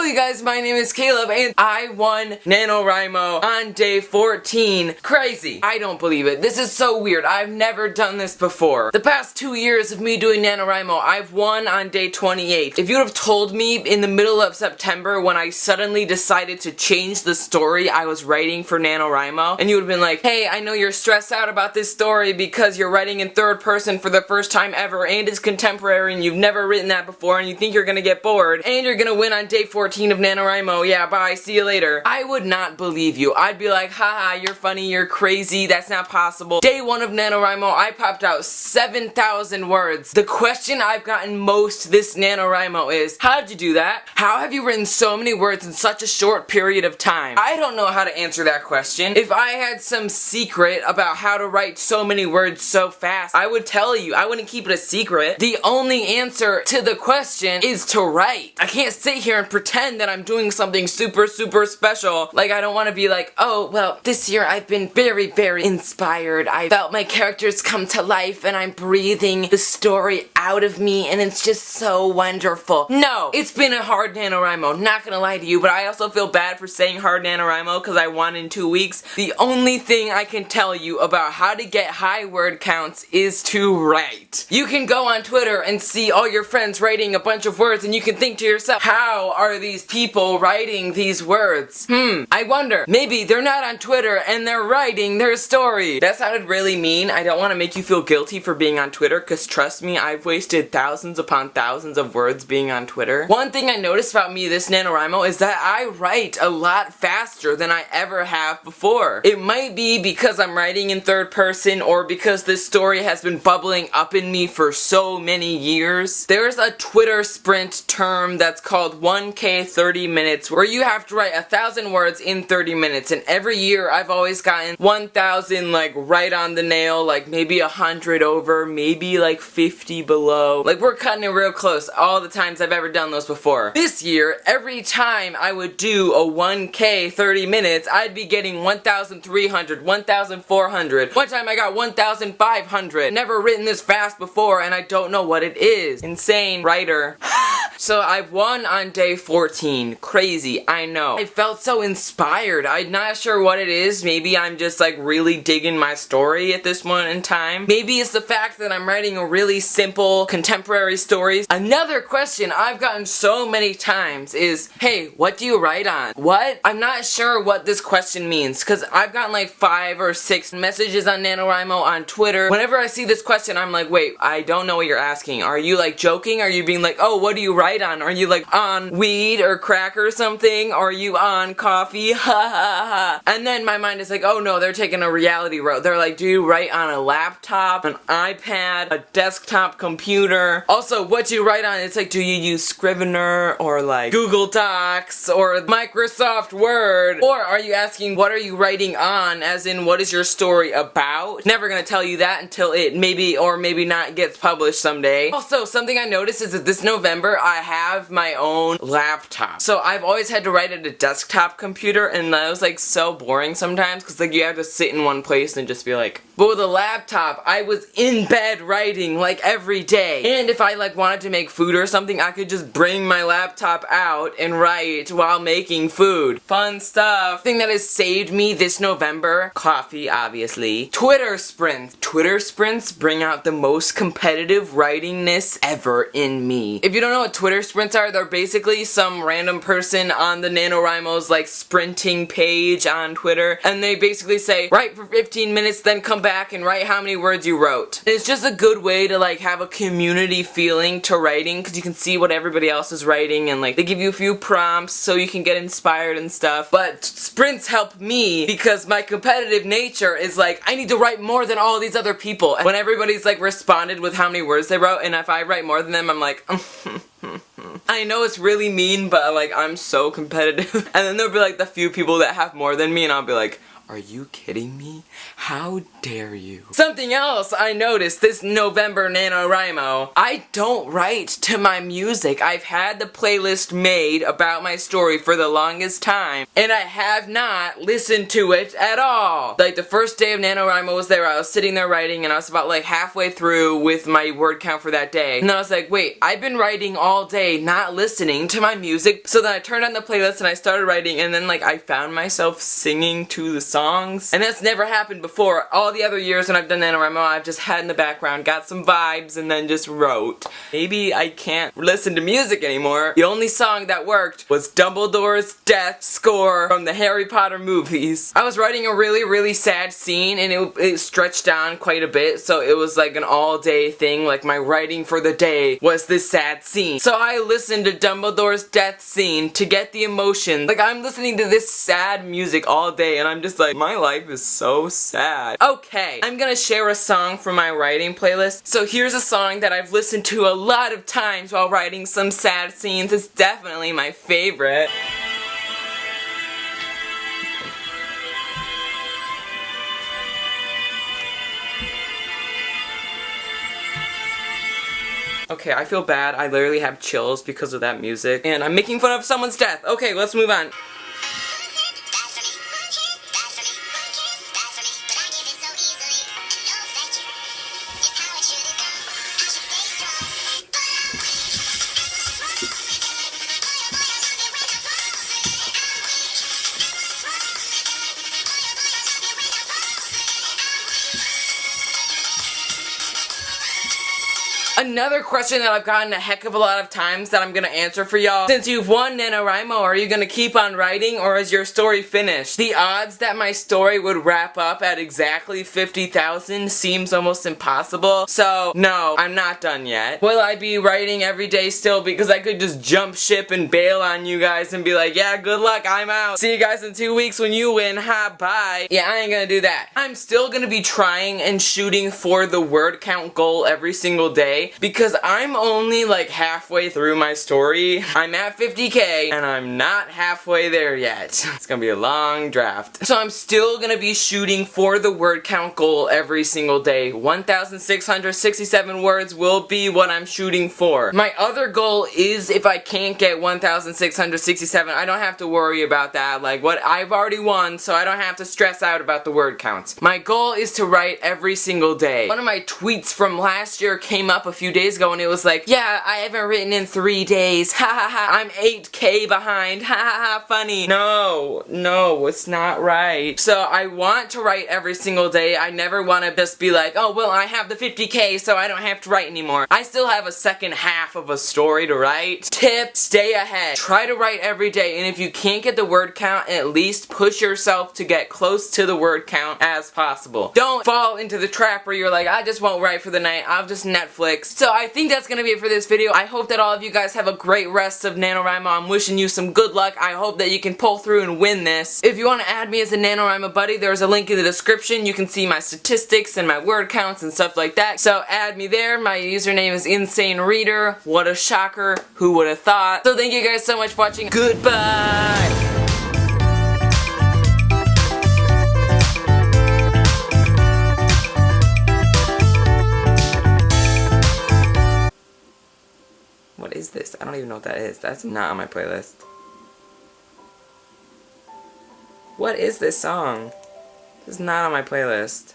you guys, my name is Caleb and I won NaNoWriMo on day 14. Crazy. I don't believe it. This is so weird. I've never done this before. The past 2 years of me doing NaNoWriMo, I've won on day 28. If you would have told me in the middle of September when I suddenly decided to change the story I was writing for NaNoWriMo, and you would have been like, hey, I know you're stressed out about this story because you're writing in third person for the first time ever and it's contemporary and you've never written that before and you think you're gonna get bored and you're gonna win on day 14 of NaNoWriMo, yeah, bye, see you later. I would not believe you. I'd be like, haha, you're funny, you're crazy, that's not possible. Day 1 of NaNoWriMo, I popped out 7,000 words. The question I've gotten most this NaNoWriMo is, how did you do that? How have you written so many words in such a short period of time? I don't know how to answer that question. If I had some secret about how to write so many words so fast, I would tell you. I wouldn't keep it a secret. The only answer to the question is to write. I can't sit here and pretend that I'm doing something super special. Like, I don't want to be like, oh, well, this year I've been very inspired. I felt my characters come to life and I'm breathing the story out of me and it's just so wonderful. No, it's been a hard NaNoWriMo, not gonna lie to you, but I also feel bad for saying hard NaNoWriMo because I won in 2 weeks. The only thing I can tell you about how to get high word counts is to write. You can go on Twitter and see all your friends writing a bunch of words and you can think to yourself, how are these people writing these words? I wonder, maybe they're not on Twitter and they're writing their story. That sounded really mean. I don't want to make you feel guilty for being on Twitter because trust me, I've wasted thousands upon thousands of words being on Twitter. One thing I noticed about me this NaNoWriMo is that I write a lot faster than I ever have before. It might be because I'm writing in third person or because this story has been bubbling up in me for so many years. There's a Twitter sprint term that's called 1K 30 minutes where you have to write 1,000 words in 30 minutes and every year I've always gotten 1,000 like right on the nail, like maybe 100 over, maybe like 50 below. Like we're cutting it real close all the times I've ever done those before. This year, every time I would do a 1K 30 minutes, I'd be getting 1,300, 1,400. One time I got 1,500. Never written this fast before and I don't know what it is. Insane writer. So I've won on day 14. Crazy, I know. I felt so inspired. I'm not sure what it is. Maybe I'm just like really digging my story at this moment in time. Maybe it's the fact that I'm writing a really simple contemporary stories. Another question I've gotten so many times is, hey, what do you write on? What? I'm not sure what this question means because I've gotten like 5 or 6 messages on NaNoWriMo on Twitter. Whenever I see this question, I'm like, wait, I don't know what you're asking. Are you like joking? Are you being like, oh, what do you write on? Are you like on weed or crack or something? Are you on coffee? Ha ha ha. And then my mind is like, oh no, they're taking a reality road. They're like, do you write on a laptop, an iPad, a desktop computer? Also, what do you write on? It's like, do you use Scrivener or like Google Docs or Microsoft Word? Or are you asking, what are you writing on? As in, what is your story about? Never gonna tell you that until it maybe or maybe not gets published someday. Also, something I noticed is that this November I have my own laptop. So I've always had to write at a desktop computer and that was like so boring sometimes because like you have to sit in one place and just be like, but with a laptop, I was in bed writing like every day. And if I like wanted to make food or something, I could just bring my laptop out and write while making food. Fun stuff. Thing that has saved me this November, coffee obviously. Twitter sprints. Twitter sprints bring out the most competitive writingness ever in me. If you don't know what Twitter sprints are, they're basically some random person on the NaNoWriMo's like sprinting page on Twitter and they basically say, write for 15 minutes then come back and write how many words you wrote. And it's just a good way to like have a community feeling to writing because you can see what everybody else is writing and like they give you a few prompts so you can get inspired and stuff. But sprints help me because my competitive nature is like, I need to write more than all these other people. And when everybody's like responded with how many words they wrote and if I write more than them, I'm like, I know it's really mean, but like I'm so competitive. And then there'll be like the few people that have more than me and I'll be like, Are you kidding me? How dare you? Something else I noticed this November NaNoWriMo, I don't write to my music. I've had the playlist made about my story for the longest time, and I have not listened to it at all. Like the first day of NaNoWriMo was there, I was sitting there writing, and I was about like halfway through with my word count for that day. And I was like, wait, I've been writing all day, not listening to my music. So then I turned on the playlist and I started writing, and then like I found myself singing to the songs. And that's never happened before. All the other years when I've done NaNoWriMo, I've just had in the background, got some vibes, and then just wrote. Maybe I can't listen to music anymore. The only song that worked was Dumbledore's death score from the Harry Potter movies. I was writing a really sad scene, and it stretched down quite a bit, so it was like an all-day thing. Like my writing for the day was this sad scene. So I listened to Dumbledore's death scene to get the emotion. Like I'm listening to this sad music all day, and I'm just like, my life is so sad. Okay, I'm gonna share a song from my writing playlist. So here's a song that I've listened to a lot of times while writing some sad scenes. It's definitely my favorite. Okay, I feel bad. I literally have chills because of that music. And I'm making fun of someone's death. Okay, let's move on. Another question that I've gotten a heck of a lot of times that I'm gonna answer for y'all. Since you've won NaNoWriMo, are you gonna keep on writing, or is your story finished? The odds that my story would wrap up at exactly 50,000 seems almost impossible. So, no, I'm not done yet. Will I be writing every day still? Because I could just jump ship and bail on you guys and be like, yeah, good luck, I'm out. See you guys in 2 weeks when you win, ha, bye. Yeah, I ain't gonna do that. I'm still gonna be trying and shooting for the word count goal every single day, because I'm only like halfway through my story. I'm at 50K and I'm not halfway there yet. It's gonna be a long draft. So I'm still gonna be shooting for the word count goal every single day. 1,667 words will be what I'm shooting for. My other goal is, if I can't get 1,667, I don't have to worry about that. Like, what I've already won, so I don't have to stress out about the word counts. My goal is to write every single day. One of my tweets from last year came up a few days ago, and it was like, yeah, I haven't written in 3 days, ha ha ha, I'm 8K behind, ha ha ha, funny. No, it's not right. So I want to write every single day. I never want to just be like, oh, well, I have the 50K, so I don't have to write anymore. I still have a second half of a story to write. Tip, stay ahead. Try to write every day, and if you can't get the word count, at least push yourself to get close to the word count as possible. Don't fall into the trap where you're like, I just won't write for the night, I'll just Netflix. So I think that's gonna be it for this video. I hope that all of you guys have a great rest of NaNoWriMo. I'm wishing you some good luck. I hope that you can pull through and win this. If you want to add me as a NaNoWriMo buddy, there's a link in the description. You can see my statistics and my word counts and stuff like that. So add me there. My username is Insane Reader. What a shocker. Who would have thought? So thank you guys so much for watching. Goodbye! What is this? I don't even know what that is. That's not on my playlist. What is this song? This is not on my playlist.